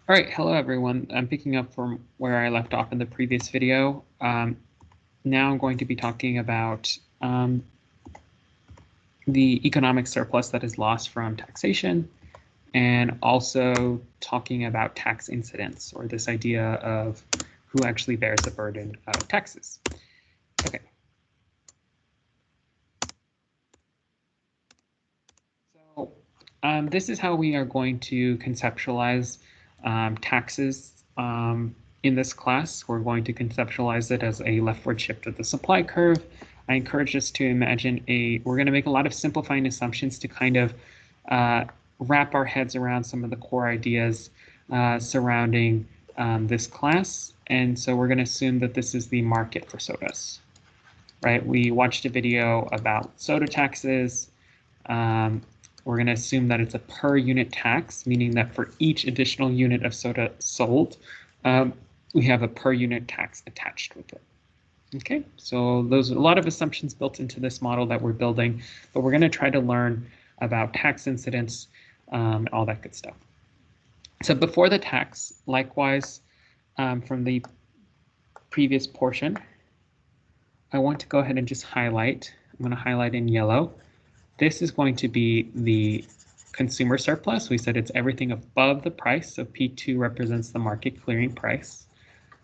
All right, hello everyone. I'm picking up from where I left off in the previous video. Now I'm going to be talking about the economic surplus that is lost from taxation, and also talking about tax incidence, or this idea of who actually bears the burden of taxes. Okay. So this is how we are going to conceptualize taxes in this class. We're going to conceptualize it as a leftward shift of the supply curve. I encourage us to imagine we're going to make a lot of simplifying assumptions to kind of wrap our heads around some of the core ideas surrounding this class. And so we're going to assume that this is the market for sodas, right? We watched a video about soda taxes. We're going to assume that it's a per unit tax, meaning that for each additional unit of soda sold, we have a per unit tax attached with it. Okay, so those are a lot of assumptions built into this model that we're building, but we're going to try to learn about tax incidence and all that good stuff. So before the tax, likewise, from the previous portion, I want to go ahead and just highlight. I'm going to highlight in yellow. This is going to be the consumer surplus. We said it's everything above the price. So P2 represents the market clearing price,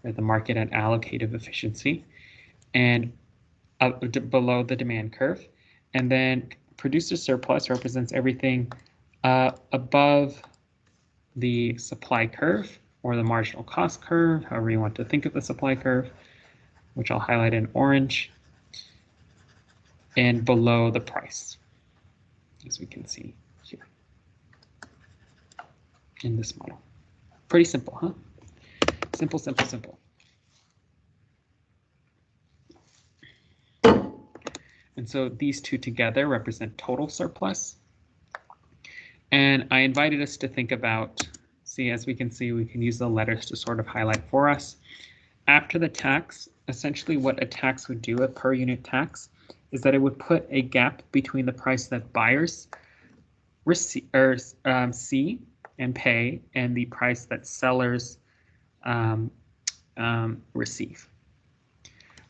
or the market at allocative efficiency, and below the demand curve. And then producer surplus represents everything above the supply curve, or the marginal cost curve, however you want to think of the supply curve, which I'll highlight in orange, and below the price, as we can see here in this model. Pretty simple, huh? Simple, simple, simple. And so these two together represent total surplus. And I invited us to think about, as we can see, we can use the letters to sort of highlight for us. After the tax, essentially what a tax would do, a per unit tax, is that it would put a gap between the price that buyers see and pay and the price that sellers receive.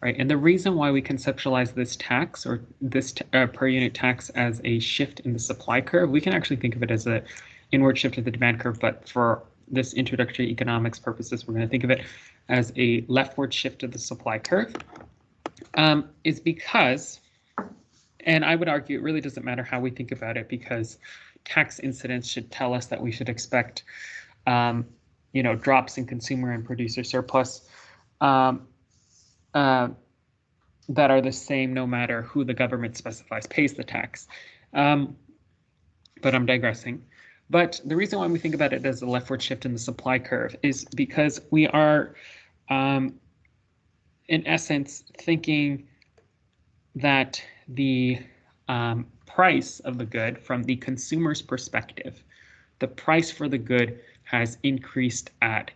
Right, and the reason why we conceptualize this tax, or this per unit tax, as a shift in the supply curve, we can actually think of it as an inward shift of the demand curve, but for this introductory economics purposes, we're going to think of it as a leftward shift of the supply curve, is because, and I would argue it really doesn't matter how we think about it, because tax incidence should tell us that we should expect drops in consumer and producer surplus that are the same no matter who the government specifies pays the tax. But I'm digressing. But the reason why we think about it as a leftward shift in the supply curve is because we are, in essence, thinking that the price of the good, from the consumer's perspective, the price for the good has increased at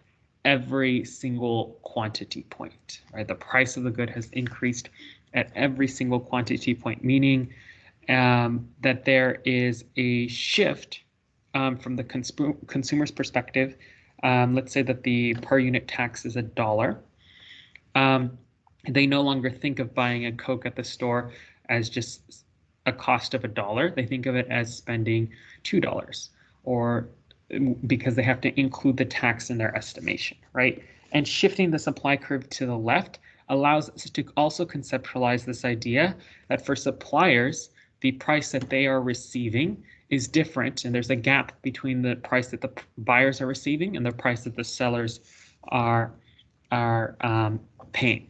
every single quantity point, right? The price of the good has increased at every single quantity point, meaning that there is a shift from the consumer's perspective. Let's say that the per unit tax is $1. They no longer think of buying a Coke at the store as just a cost of $1. They think of it as spending $2, or because they have to include the tax in their estimation, right? And shifting the supply curve to the left allows us to also conceptualize this idea that for suppliers, the price that they are receiving is different, and there's a gap between the price that the buyers are receiving and the price that the sellers are paying.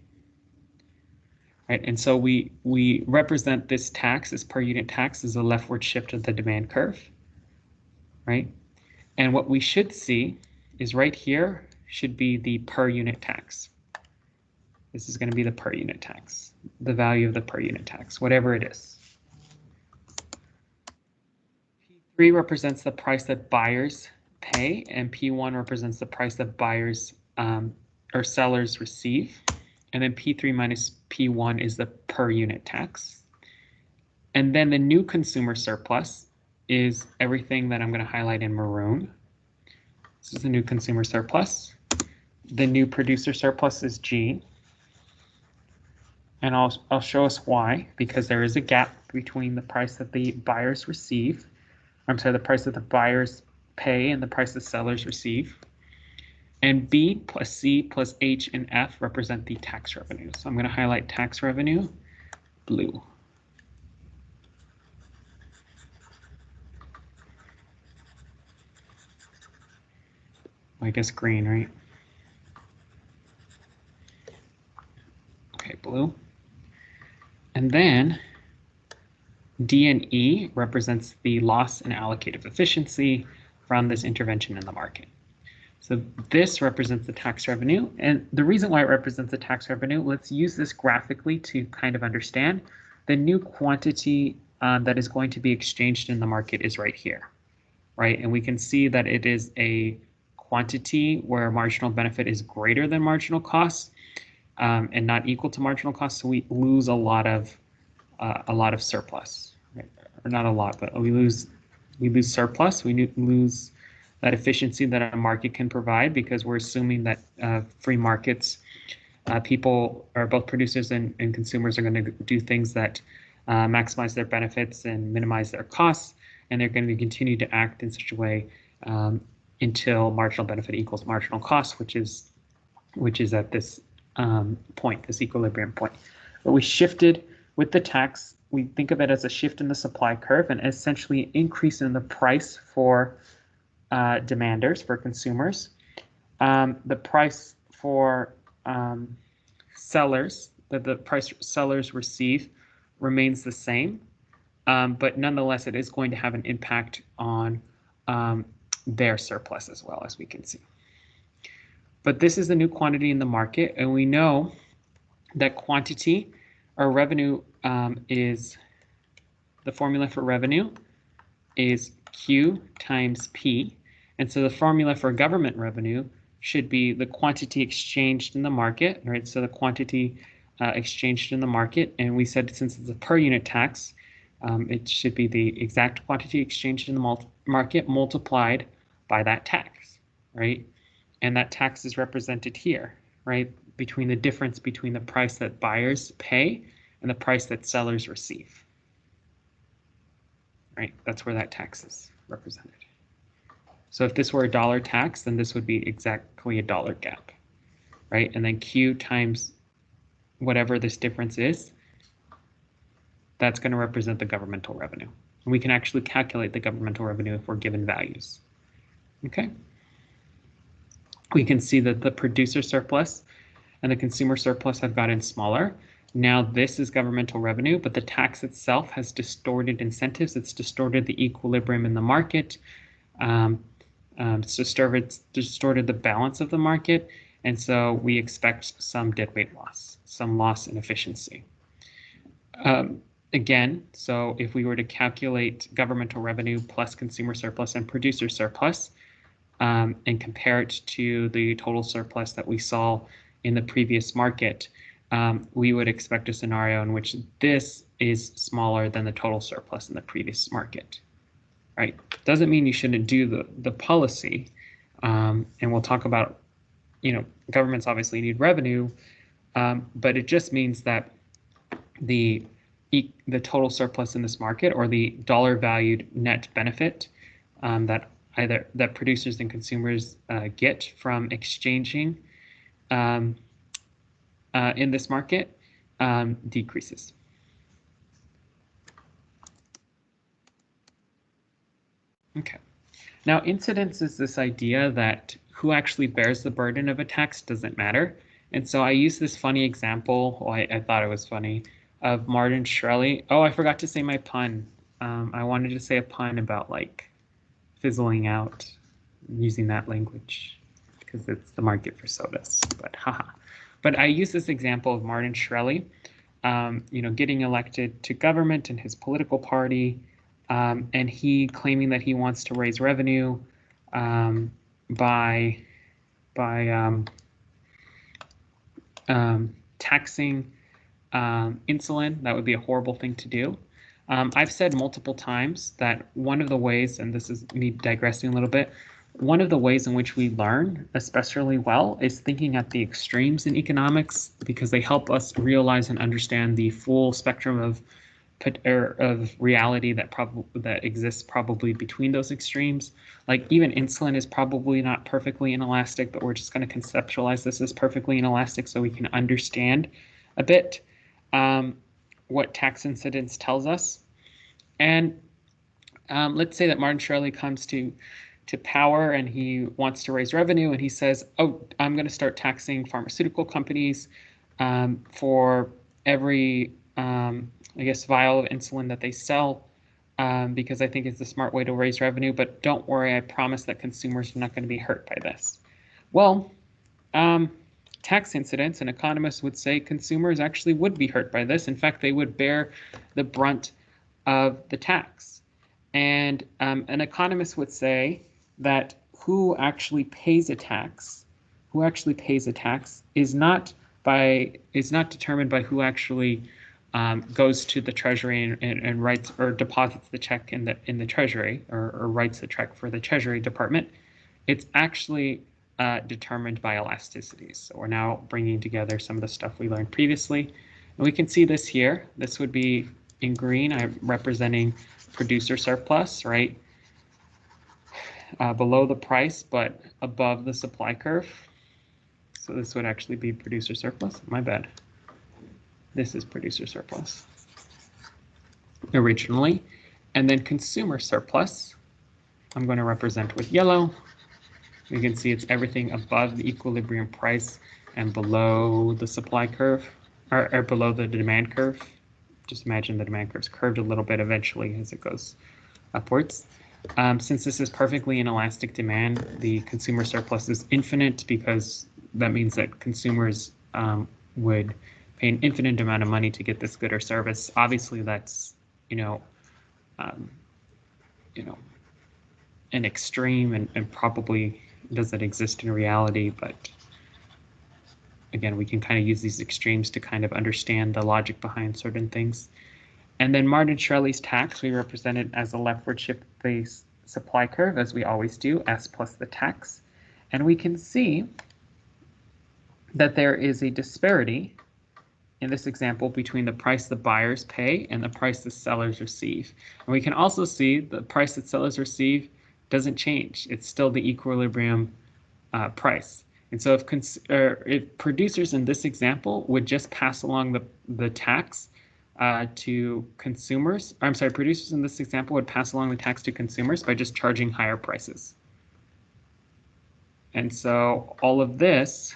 Right, and so we represent this tax, this per unit tax, as a leftward shift of the demand curve, right? And what we should see is right here should be the per unit tax. This is going to be the per unit tax, the value of the per unit tax, whatever it is. P3 represents the price that buyers pay, and P1 represents the price that buyers or sellers receive. And then P3 minus P1 is the per unit tax. And then the new consumer surplus is everything that I'm going to highlight in maroon. This is the new consumer surplus. The new producer surplus is G. And I'll show us why, because there is a gap between the price that the buyers receive. I'm sorry, the price that the buyers pay and the price the sellers receive. And B plus C plus H and F represent the tax revenue. So I'm going to highlight tax revenue, blue. I guess green, right? Okay, blue. And then D and E represents the loss in allocative efficiency from this intervention in the market. So this represents the tax revenue. And the reason why it represents the tax revenue, let's use this graphically to kind of understand. The new quantity that is going to be exchanged in the market is right here, right? And we can see that it is a quantity where marginal benefit is greater than marginal cost and not equal to marginal cost. So we lose a lot of surplus, right? Or not a lot, but we lose surplus. We lose that efficiency that a market can provide because we're assuming that free markets, people, or both producers and consumers, are going to do things that maximize their benefits and minimize their costs, and they're going to continue to act in such a way until marginal benefit equals marginal cost, which is at this point, this equilibrium point. But we shifted with the tax. We think of it as a shift in the supply curve and essentially an increase in the price for demanders, for consumers. The price for sellers, the price sellers receive, remains the same, but nonetheless, it is going to have an impact on their surplus as well, as we can see. But this is the new quantity in the market, and we know that quantity or revenue is the formula for revenue is Q times P. And so the formula for government revenue should be the quantity exchanged in the market, right? So the quantity exchanged in the market. And we said since it's a per unit tax, it should be the exact quantity exchanged in the market multiplied by that tax, right? And that tax is represented here, right? Between the difference between the price that buyers pay and the price that sellers receive. Right, that's where that tax is represented. So if this were a dollar tax, then this would be exactly a dollar gap, right? And then Q times whatever this difference is, that's going to represent the governmental revenue. And we can actually calculate the governmental revenue if we're given values. Okay. We can see that the producer surplus and the consumer surplus have gotten smaller. Now this is governmental revenue, but the tax itself has distorted incentives. It's distorted the equilibrium in the market. It's distorted the balance of the market. And so we expect some deadweight loss, some loss in efficiency. Again, so if we were to calculate governmental revenue plus consumer surplus and producer surplus and compare it to the total surplus that we saw in the previous market, we would expect a scenario in which this is smaller than the total surplus in the previous market, right? Doesn't mean you shouldn't do the policy, and we'll talk about, governments obviously need revenue, but it just means that the total surplus in this market, or the dollar valued net benefit that producers and consumers get from exchanging in this market decreases. Okay. Now, incidence is this idea that who actually bears the burden of a tax doesn't matter. And so I use this funny example, well, I thought it was funny, of Martin Shkreli. Oh, I forgot to say my pun. I wanted to say a pun about like fizzling out, using that language, because it's the market for sodas, but haha. But I use this example of Martin Shkreli, getting elected to government in his political party, and he claiming that he wants to raise revenue by taxing insulin. That would be a horrible thing to do. I've said multiple times that one of the ways, and this is me digressing a little bit, one of the ways in which we learn especially well is thinking at the extremes in economics, because they help us realize and understand the full spectrum of reality that exists probably between those extremes. Like even insulin is probably not perfectly inelastic, but we're just going to conceptualize this as perfectly inelastic so we can understand a bit what tax incidence tells us. And let's say that Martin Shkreli comes to power and he wants to raise revenue, and he says, oh, I'm going to start taxing pharmaceutical companies for every, I guess, vial of insulin that they sell, because I think it's the smart way to raise revenue. But don't worry, I promise that consumers are not going to be hurt by this. Well, tax incidence, and economists would say consumers actually would be hurt by this. In fact, they would bear the brunt of the tax. And an economist would say that who actually pays a tax is not determined by who actually goes to the Treasury and writes or deposits the check in the Treasury, or writes the check for the Treasury Department. It's actually determined by elasticities. So we're now bringing together some of the stuff we learned previously. And we can see this here. This would be in green. I'm representing producer surplus, right? Below the price, but above the supply curve. So this would actually be producer surplus. My bad. This is producer surplus originally. And then consumer surplus, I'm going to represent with yellow. You can see it's everything above the equilibrium price and below the supply curve, or below the demand curve. Just imagine the demand curve's curved a little bit eventually as it goes upwards. Since this is perfectly inelastic demand, the consumer surplus is infinite, because that means that consumers would pay an infinite amount of money to get this good or service. Obviously, that's an extreme and probably doesn't exist in reality, but again, we can kind of use these extremes to kind of understand the logic behind certain things. And then Martin Shkreli's tax, we represent it as a leftward shift-based supply curve, as we always do, S plus the tax. And we can see that there is a disparity in this example between the price the buyers pay and the price the sellers receive. And we can also see the price that sellers receive doesn't change. It's still the equilibrium price. And so if producers in this example would just pass along the tax to consumers, or I'm sorry, producers in this example would pass along the tax to consumers by just charging higher prices. And so all of this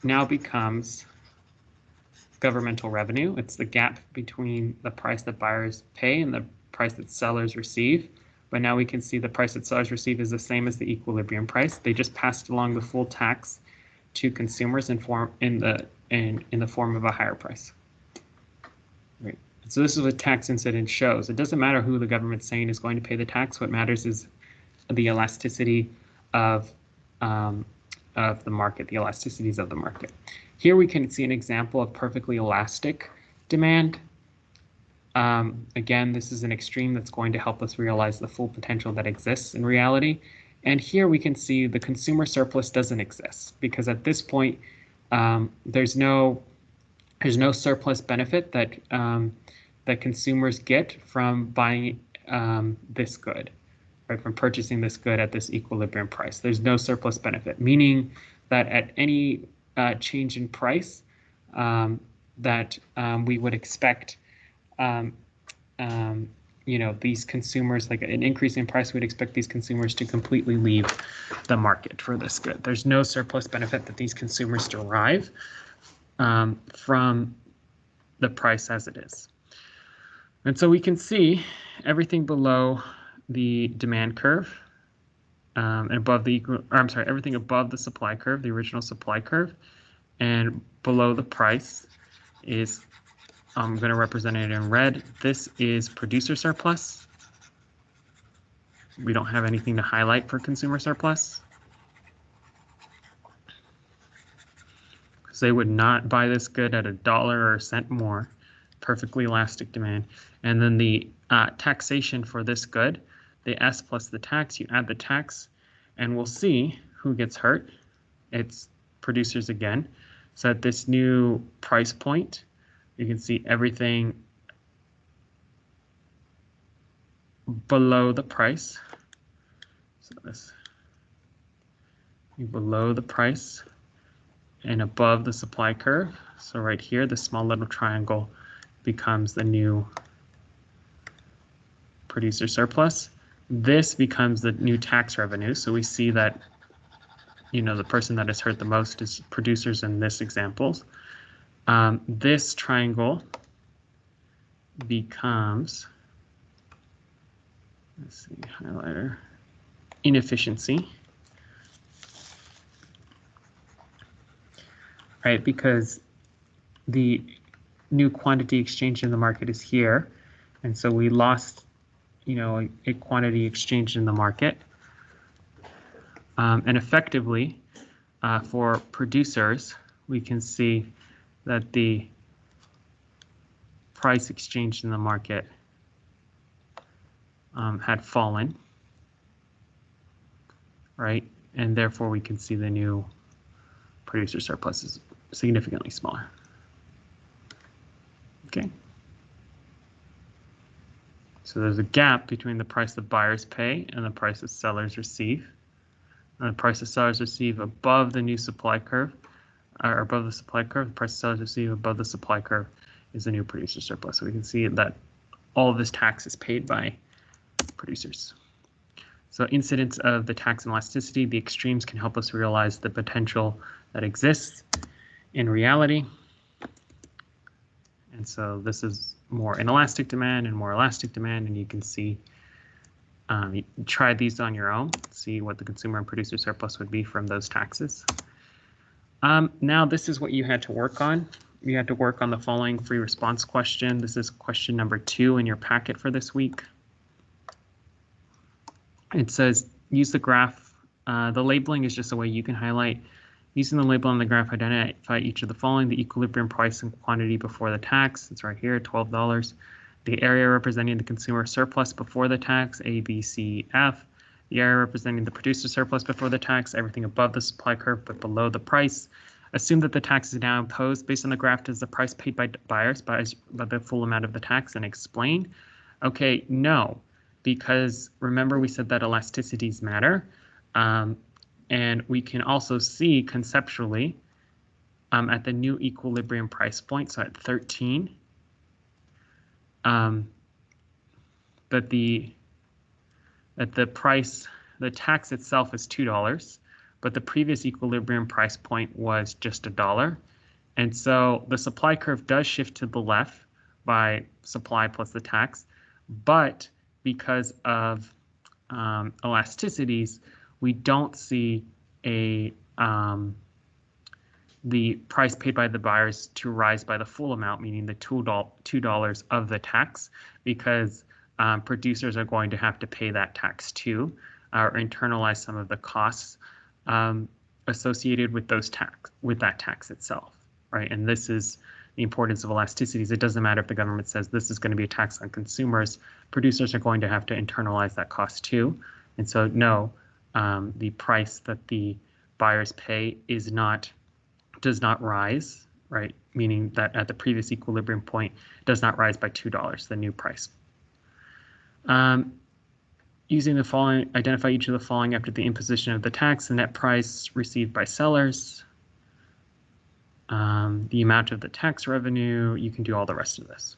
now becomes governmental revenue. It's the gap between the price that buyers pay and the price that sellers receive. But now we can see the price that sellers receive is the same as the equilibrium price. They just passed along the full tax to consumers in the form of a higher price. Right. So this is what tax incidence shows. It doesn't matter who the government's saying is going to pay the tax. What matters is the elasticity of the market, the elasticities of the market. Here we can see an example of perfectly elastic demand. Again, this is an extreme that's going to help us realize the full potential that exists in reality. And here we can see the consumer surplus doesn't exist, because at this point there's no surplus benefit that consumers get from buying this good, right? From purchasing this good at this equilibrium price. There's no surplus benefit, meaning that at any change in price that we would expect, these consumers, like an increase in price, we'd expect these consumers to completely leave the market for this good. There's no surplus benefit that these consumers derive from the price as it is. And so we can see everything below the demand curve and above everything above the supply curve, the original supply curve, and below the price is, I'm going to represent it in red. This is producer surplus. We don't have anything to highlight for consumer surplus, because they would not buy this good at $1 or a cent more perfectly elastic demand. And then the taxation for this good, the S plus the tax, you add the tax, and we'll see who gets hurt. It's producers again. So at this new price point, you can see everything below the price. So this below the price and above the supply curve. So right here, the small little triangle becomes the new producer surplus. This becomes the new tax revenue. So we see that, you know, the person that is hurt the most is producers in this example. This triangle becomes, let's see, highlighter, inefficiency. Right, because the new quantity exchange in the market is here, and so we lost, you know, a quantity exchange in the market, and effectively for producers, we can see that the price exchange in the market had fallen, right, and therefore we can see the new producer surplus is significantly smaller. Okay. So there's a gap between the price the buyers pay and the price that sellers receive. And the price that sellers receive above the new supply curve, or above the supply curve, the price sellers receive above the supply curve is the new producer surplus. So we can see that all of this tax is paid by producers. So incidence of the tax and elasticity, the extremes can help us realize the potential that exists in reality. And so this is more inelastic demand and more elastic demand, and you can see, you try these on your own, see what the consumer and producer surplus would be from those taxes. Now this is what you had to work on. You had to work on the following free response question. This is question number 2 in your packet for this week. It says, use the graph. The labeling is just a way you can highlight. Using the label on the graph, identify each of the following: the equilibrium price and quantity before the tax. It's right here, $12. The area representing the consumer surplus before the tax, A, B, C, F. The area representing the producer surplus before the tax, everything above the supply curve but below the price. Assume that the tax is now imposed based on the graph. Does the price paid by buyers by the full amount of the tax? And explain. Okay, no, because remember we said that elasticities matter. And we can also see conceptually at the new equilibrium price point, so at 13, that the price, the tax itself is $2, but the previous equilibrium price point was just $1. And so the supply curve does shift to the left by supply plus the tax, but because of elasticities, we don't see the price paid by the buyers to rise by the full amount, meaning the $2 of the tax, because producers are going to have to pay that tax too, or internalize some of the costs associated with that tax itself, right? And this is the importance of elasticities. It doesn't matter if the government says this is going to be a tax on consumers, producers are going to have to internalize that cost too. And so no, the price that the buyers pay does not rise, right? Meaning that at the previous equilibrium point does not rise by $2, the new price. Using the following, identify each of the following after the imposition of the tax: the net price received by sellers, the amount of the tax revenue. You can do all the rest of this.